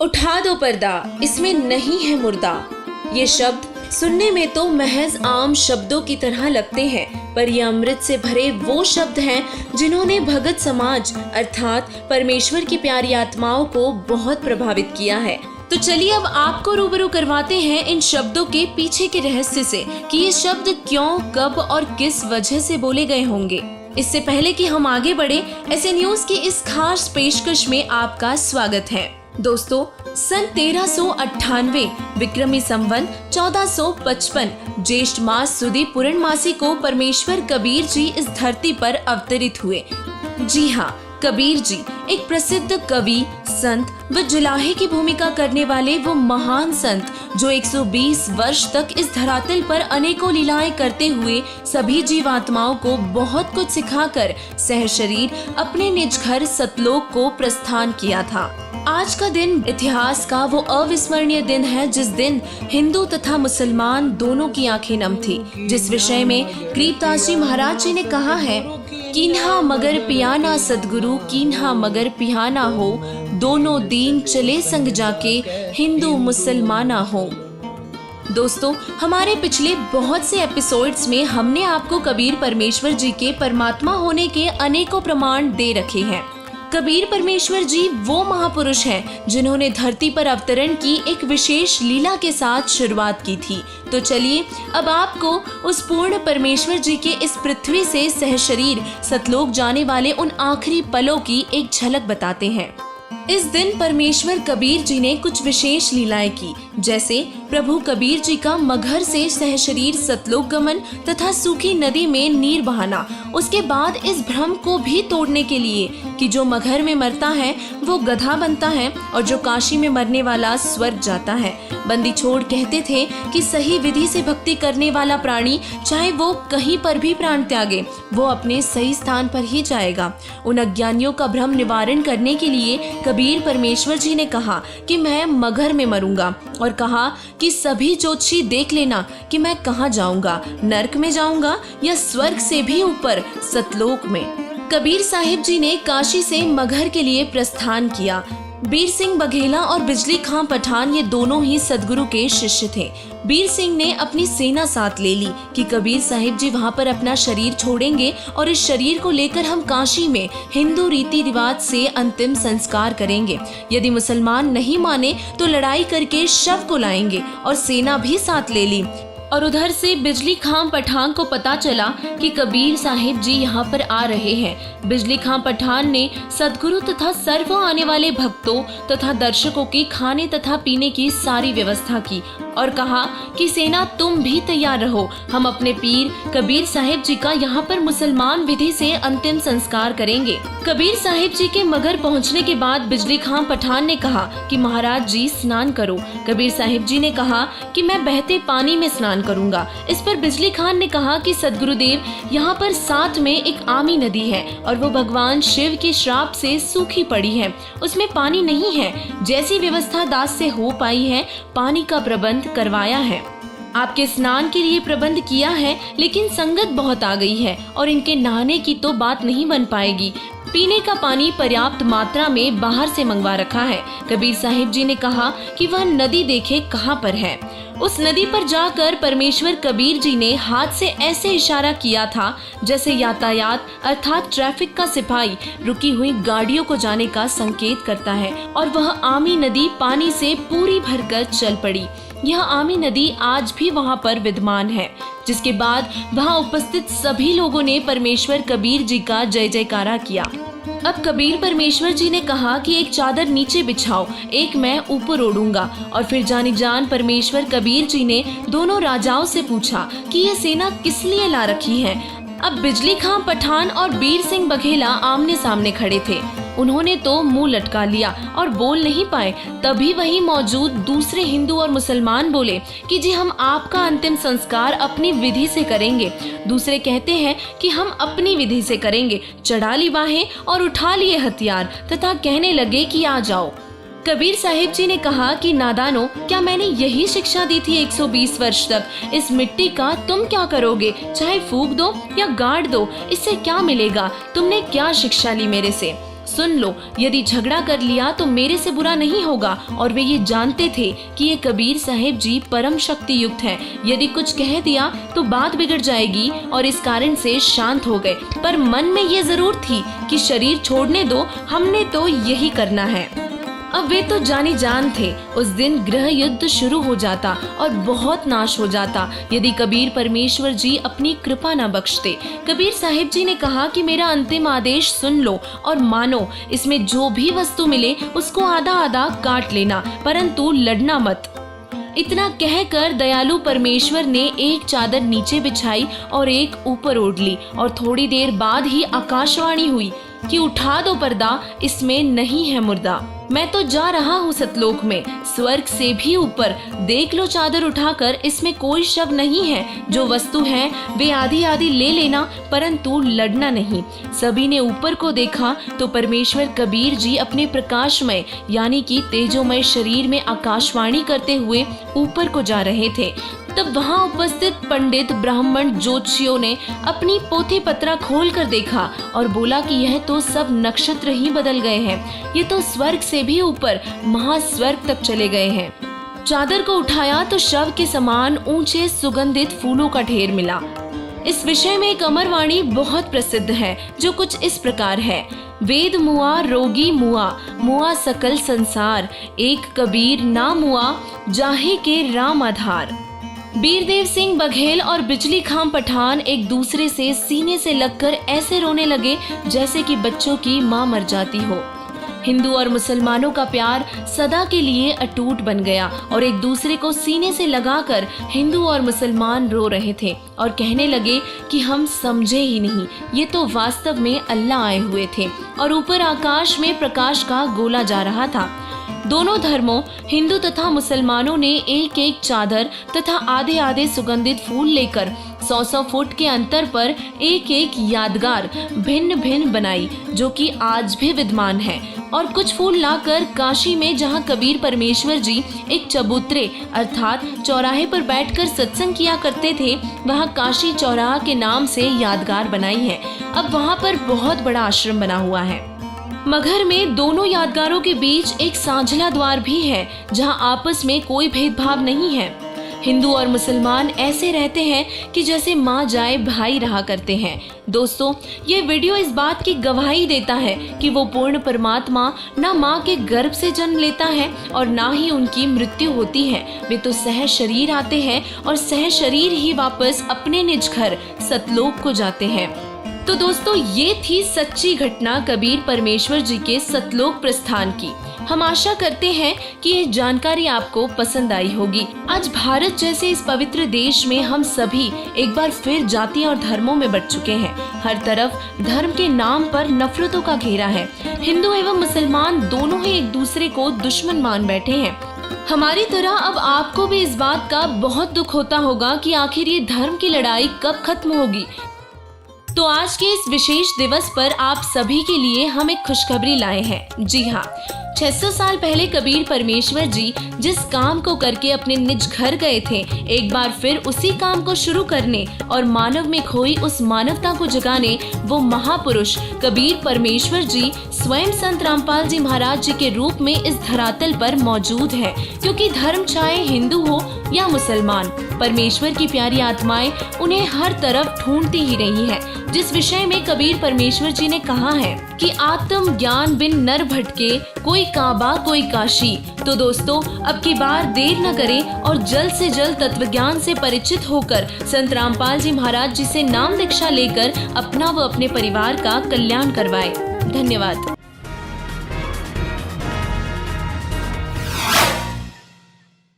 उठा दो पर्दा, इसमें नहीं है मुर्दा। ये शब्द सुनने में तो महज आम शब्दों की तरह लगते हैं, पर ये अमृत से भरे वो शब्द हैं जिन्होंने भगत समाज अर्थात परमेश्वर की प्यारी आत्माओं को बहुत प्रभावित किया है। तो चलिए अब आपको रूबरू करवाते हैं इन शब्दों के पीछे के रहस्य से कि ये शब्द क्यों, कब और किस वजह से बोले गए होंगे। इससे पहले कि हम आगे बढ़े, ऐसे न्यूज की इस खास पेशकश में आपका स्वागत है। दोस्तों, सन 1398 विक्रमी संवत 1455 ज्येष्ठ मास सुदी पूर्णमासी को परमेश्वर कबीर जी इस धरती पर अवतरित हुए। जी हाँ, कबीर जी एक प्रसिद्ध कवि, संत व जुलाहे की भूमिका करने वाले वो महान संत जो 120 वर्ष तक इस धरातल पर अनेकों लीलाएं करते हुए सभी जीवात्माओं को बहुत कुछ सिखाकर सहशरीर अपने निज घर सतलोक को प्रस्थान किया था। आज का दिन इतिहास का वो अविस्मरणीय दिन है जिस दिन हिंदू तथा मुसलमान दोनों की आंखें नम थी। जिस विषय में गरीबदास जी महाराज जी ने कहा है, कीन्हा मगर पियाना सदगुरु, कीन्हा मगर पियाना हो, दोनों दीन चले संग जाके, हिंदू मुसलमाना हो। दोस्तों, हमारे पिछले बहुत से एपिसोड्स में हमने आपको कबीर परमेश्वर जी के परमात्मा होने के अनेकों प्रमाण दे रखे हैं। कबीर परमेश्वर जी वो महापुरुष हैं जिन्होंने धरती पर अवतरण की एक विशेष लीला के साथ शुरुआत की थी। तो चलिए अब आपको उस पूर्ण परमेश्वर जी के इस पृथ्वी से सहशरीर सतलोक जाने वाले उन आखिरी पलों की एक झलक बताते हैं। इस दिन परमेश्वर कबीर जी ने कुछ विशेष लीलाएं की, जैसे प्रभु कबीर जी का मगहर से सहशरीर सतलोक गमन तथा सूखी नदी में नीर बहाना। उसके बाद इस भ्रम को भी तोड़ने के लिए कि जो मगहर में मरता है वो गधा बनता है और जो काशी में मरने वाला स्वर्ग जाता है। बंदी छोड़ कहते थे कि सही विधि से भक्ति करने वाला प्राणी चाहे वो कहीं पर भी प्राण त्यागे, वो अपने सही स्थान पर ही जाएगा। उन अज्ञानियों का भ्रम निवारण करने के लिए कबीर परमेश्वर जी ने कहा कि मैं मगहर में मरूंगा और कहा कि सभी ज्योतिषी देख लेना कि मैं कहाँ जाऊंगा, नरक में जाऊंगा या स्वर्ग से भी ऊपर सतलोक में। कबीर साहिब जी ने काशी से मगहर के लिए प्रस्थान किया। बीर सिंह बघेला और बिजली खां पठान ये दोनों ही सदगुरु के शिष्य थे। बीर सिंह ने अपनी सेना साथ ले ली कि कबीर साहिब जी वहां पर अपना शरीर छोड़ेंगे और इस शरीर को लेकर हम काशी में हिंदू रीति रिवाज से अंतिम संस्कार करेंगे। यदि मुसलमान नहीं माने तो लड़ाई करके शव को लाएंगे और सेना भी साथ ले ली। और उधर से बिजली खां पठान को पता चला कि कबीर साहिब जी यहाँ पर आ रहे हैं। बिजली खां पठान ने सदगुरु तथा सर्व आने वाले भक्तों तथा दर्शकों की खाने तथा पीने की सारी व्यवस्था की और कहा कि सेना तुम भी तैयार रहो, हम अपने पीर कबीर साहिब जी का यहाँ पर मुसलमान विधि से अंतिम संस्कार करेंगे। कबीर साहिब जी के मगहर पहुँचने के बाद बिजली खां पठान ने कहा कि महाराज जी स्नान करो। कबीर साहिब जी ने कहा कि मैं बहते पानी में स्नान करूंगा। इस पर बिजली खान ने कहा कि सदगुरुदेव, यहाँ पर साथ में एक आमी नदी है और वो भगवान शिव के श्राप से सूखी पड़ी है, उसमें पानी नहीं है। जैसी व्यवस्था दास से हो पाई है, पानी का प्रबंध करवाया है। आपके स्नान के लिए प्रबंध किया है, लेकिन संगत बहुत आ गई है और इनके नहाने की तो बात नहीं बन पाएगी। पीने का पानी पर्याप्त मात्रा में बाहर से मंगवा रखा है। कबीर साहिब जी ने कहा कि वह नदी देखे कहाँ पर है। उस नदी पर जाकर परमेश्वर कबीर जी ने हाथ से ऐसे इशारा किया था जैसे यातायात अर्थात ट्रैफिक का सिपाही रुकी हुई गाड़ियों को जाने का संकेत करता है और वह आमी नदी पानी से पूरी भरकर चल पड़ी। यह आमी नदी आज भी वहां पर विद्यमान है, जिसके बाद वहां उपस्थित सभी लोगों ने परमेश्वर कबीर जी का जय जयकारा किया। अब कबीर परमेश्वर जी ने कहा कि एक चादर नीचे बिछाओ, एक मैं ऊपर ओढ़ूंगा। और फिर जानी जान परमेश्वर कबीर जी ने दोनों राजाओं से पूछा कि ये सेना किस लिए ला रखी है। अब बिजली खां पठान और बीर सिंह बघेला आमने सामने खड़े थे। उन्होंने तो मुंह लटका लिया और बोल नहीं पाए। तभी वहीं मौजूद दूसरे हिंदू और मुसलमान बोले कि जी हम आपका अंतिम संस्कार अपनी विधि से करेंगे। दूसरे कहते हैं कि हम अपनी विधि से करेंगे। चढ़ा ली बाहें और उठा लिए हथियार तथा कहने लगे कि आ जाओ। कबीर साहिब जी ने कहा कि नादानो, क्या मैंने यही शिक्षा दी थी 120 वर्ष तक? इस मिट्टी का तुम क्या करोगे? चाहे फूंक दो या गाड़ दो, इससे क्या मिलेगा? तुमने क्या शिक्षा ली मेरे से? सुन लो, यदि झगड़ा कर लिया तो मेरे से बुरा नहीं होगा। और वे ये जानते थे कि ये कबीर साहिब जी परम शक्ति युक्त हैं। यदि कुछ कह दिया तो बात बिगड़ जाएगी और इस कारण से शांत हो गए। पर मन में ये जरूर थी कि शरीर छोड़ने दो, हमने तो यही करना है। अब वे तो जानी जान थे। उस दिन गृह युद्ध शुरू हो जाता और बहुत नाश हो जाता यदि कबीर परमेश्वर जी अपनी कृपा न बख्शते। कबीर साहिब जी ने कहा कि मेरा अंतिम आदेश सुन लो और मानो। इसमें जो भी वस्तु मिले उसको आधा आधा काट लेना, परंतु लड़ना मत। इतना कहकर दयालु परमेश्वर ने एक चादर नीचे बिछाई और एक ऊपर ओढ़ ली और थोड़ी देर बाद ही आकाशवाणी हुई कि उठा दो पर्दा, इसमें नहीं है मुर्दा। मैं तो जा रहा हूँ सतलोक में, स्वर्ग से भी ऊपर। देख लो चादर उठाकर, इसमें कोई शव नहीं है। जो वस्तु है वे आधी आधी ले लेना, परंतु लड़ना नहीं। सभी ने ऊपर को देखा तो परमेश्वर कबीर जी अपने प्रकाशमय यानी कि तेजोमय शरीर में आकाशवाणी करते हुए ऊपर को जा रहे थे। तब वहां उपस्थित पंडित ब्राह्मण ज्योतिषियों ने अपनी पोथी पत्रा खोल कर देखा और बोला कि यह तो सब नक्षत्र ही बदल गए हैं। ये तो स्वर्ग से भी ऊपर महास्वर्ग तक चले गए हैं। चादर को उठाया तो शव के समान ऊंचे सुगंधित फूलों का ढेर मिला। इस विषय में एक अमरवाणी बहुत प्रसिद्ध है जो कुछ इस प्रकार है। वेद मुआ रोगी मुआ, मुआ सकल संसार, एक कबीर ना मुआ, जाहे के राम आधार। बीरदेव सिंह बघेल और बिजली खां पठान एक दूसरे से सीने से लगकर ऐसे रोने लगे जैसे कि बच्चों की मां मर जाती हो। हिंदू और मुसलमानों का प्यार सदा के लिए अटूट बन गया और एक दूसरे को सीने से लगाकर हिंदू और मुसलमान रो रहे थे और कहने लगे कि हम समझे ही नहीं, ये तो वास्तव में अल्लाह आए हुए थे और ऊपर आकाश में प्रकाश का गोला जा रहा था। दोनों धर्मों हिंदू तथा मुसलमानों ने एक एक चादर तथा आधे आधे सुगंधित फूल लेकर 100-100 फुट के अंतर पर एक एक यादगार भिन्न भिन्न बनाई जो कि आज भी विद्यमान है। और कुछ फूल लाकर काशी में जहां कबीर परमेश्वर जी एक चबूतरे अर्थात चौराहे पर बैठकर सत्संग किया करते थे, वहां काशी चौराहा के नाम से यादगार बनाई है। अब वहां पर बहुत बड़ा आश्रम बना हुआ है। मगहर में दोनों यादगारों के बीच एक सांझला द्वार भी है जहां आपस में कोई भेदभाव नहीं है। हिंदू और मुसलमान ऐसे रहते हैं कि जैसे माँ जाए भाई रहा करते हैं। दोस्तों, ये वीडियो इस बात की गवाही देता है कि वो पूर्ण परमात्मा ना माँ के गर्भ से जन्म लेता है और ना ही उनकी मृत्यु होती है। वे तो सह शरीर आते हैं और सह शरीर ही वापस अपने निज घर सतलोक को जाते हैं। तो दोस्तों, ये थी सच्ची घटना कबीर परमेश्वर जी के सतलोक प्रस्थान की। हम आशा करते हैं कि ये जानकारी आपको पसंद आई होगी। आज भारत जैसे इस पवित्र देश में हम सभी एक बार फिर जाति और धर्मों में बट चुके हैं। हर तरफ धर्म के नाम पर नफरतों का घेरा है। हिंदू एवं मुसलमान दोनों ही एक दूसरे को दुश्मन मान बैठे हैं। हमारी तरह अब आपको भी इस बात का बहुत दुख होता होगा कि आखिर ये धर्म की लड़ाई कब खत्म होगी। तो आज के इस विशेष दिवस पर आप सभी के लिए हम एक खुशखबरी लाए हैं। जी हाँ, 600 साल पहले कबीर परमेश्वर जी जिस काम को करके अपने निज घर गए थे, एक बार फिर उसी काम को शुरू करने और मानव में खोई उस मानवता को जगाने वो महापुरुष कबीर परमेश्वर जी स्वयं संत रामपाल जी महाराज जी के रूप में इस धरातल पर मौजूद है। क्योंकि धर्म चाहे हिंदू हो या मुसलमान, परमेश्वर की प्यारी आत्माएं उन्हें हर तरफ ढूंढती ही रही है। जिस विषय में कबीर परमेश्वर जी ने कहा है कि आत्म ज्ञान बिन नर भटके, कोई काबा कोई काशी। तो दोस्तों, अब की बार देर न करें और जल्द से जल्द तत्व ज्ञान से परिचित होकर संत रामपाल जी महाराज जी से नाम दीक्षा लेकर अपना व अपने परिवार का कल्याण करवाएं। धन्यवाद।